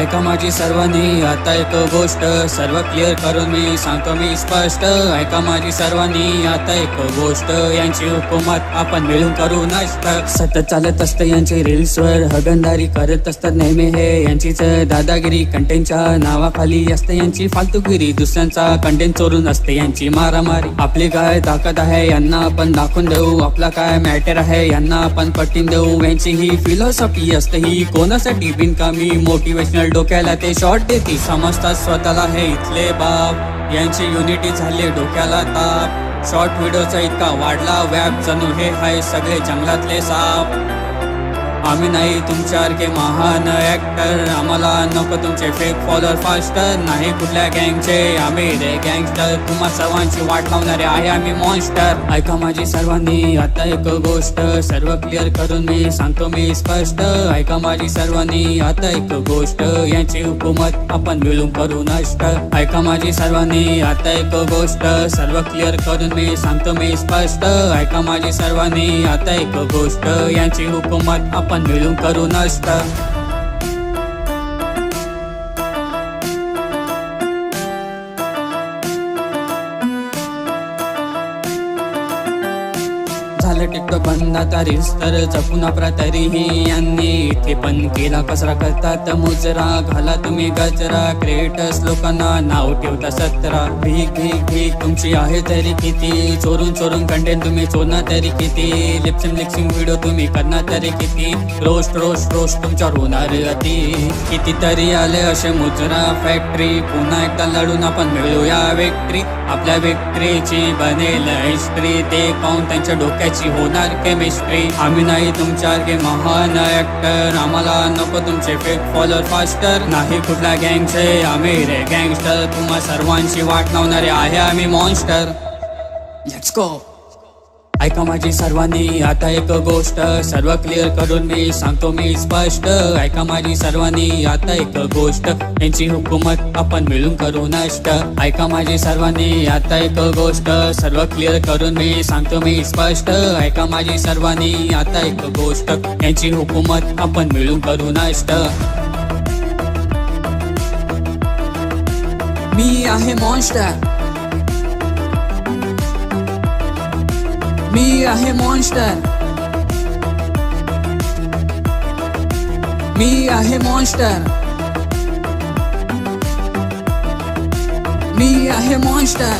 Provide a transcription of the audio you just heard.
ऐका माझी सर्वांनी आता एक गोष्ट, सर्व क्लिअर करून मी सांगतो मी स्पष्ट. ऐका माझी सर्वांनी आता एक गोष्ट, यांची हुकूमत आपण मिळून करू नष्ट. सतत चालत असतं यांचे रील्सवर हगणदारी करत असतात नेहमी हे यांचीच दादागिरी. कंटेंटच्या नावाखाली असते यांची फालतूगिरी, दुसऱ्यांचा कंटेंट चोरून असते यांची मारामारी. आपली काय ताकद आहे यांना आपण दाखवून देऊ, आपला काय मॅटर आहे यांना आपण पटवून देऊ. यांची ही फिलॉसॉफी असते ही कोणासाठी बिनकामी मोटिवेशनल, डोक्याला ते शॉर्ट देते, समजतात स्वतःला हे इथले बाप. यांची युनिटी झाली डोक्याला ताप, शॉर्ट व्हिडिओचा इतका वाढला व्याप, जणू हे हाय सगळे जंगलातले साप. आम्ही नाही तुमच्यासारखे महान ऍक्टर, आम्हाला नको तुमचे फेक फॉलोअर फास्टर. नाही कुठल्या गँगचे आम्ही रे गँगस्टर, तुम्हा सर्वांची वाट लावणारे आहे आम्ही मॉन्स्टर. ऐका माझी सर्वांनी आता एक गोष्ट, सर्व क्लिअर करून मी सांगतो मी स्पष्ट. ऐका माझी सर्वांनी आता एक गोष्ट, यांची हुकूमत आपण मिळून करू नष्ट. ऐका माझी सर्वांनी आता एक गोष्ट, सर्व क्लिअर करून मी सांगतो मी स्पष्ट. ऐका माझी सर्वांनी आता एक गोष्ट, यांची हुकूमत आपण मिळून करू नष्ट. झालं टिकटॉक बंद आता रील्स तर जपून वापरा. तरीही यांनी इथे पण केला कचरा, करतात मुजरा. घाला तुम्ही गजरा, क्रिएटर्स लोकांना नाव ठेवता 17. भीक भीक भीक तुमची आहे तरी किती, चोरून चोरून कंटेंट तुम्ही चोरणार तरी किती. लिपसिंग व्हिडिओ तुम्ही करणार तरी किती. रोस्ट रोस्ट रोस्ट तुमच्यावर होणार अति. कितीतरी आले असे मुजरा फॅक्टरी, पुन्हा एकदा लढून आपण मिळूया विक्ट्री. आपल्या विक्ट्रीची बनेल हिस्ट्री, ते पाहून त्यांच्या डोक्याची होणार केमिस्ट्री. आम्ही नाही तुमच्यासारखे महान ऍक्टर, आम्हाला नको तुमचे फेक फॉलोअर फास्टर. नाही कुठल्या गँगचे आम्ही रे गँगस्टर, तुम्हा सर्वांची वाट लावणारे आहे आम्ही मॉन्स्टर. Let's go. ऐका माझी सर्वांनी आता एक गोष्ट, सर्व क्लिअर करून मी सांगतो मी स्पष्ट. ऐका माझी सर्वांनी आता एक गोष्ट, यांची हुकूमत आपण मिळून करू नष्ट. ऐका माझी सर्वांनी आता एक गोष्ट, सर्व क्लिअर करून मी सांगतो मी स्पष्ट. ऐका माझी सर्वांनी आता एक गोष्ट, यांची हुकूमत आपण मिळून करू नष्ट. मी आहे मॉन्स्टर, मी आहे मॉन्स्टर, मी आहे मॉन्स्टर, मी आहे मॉन्स्टर.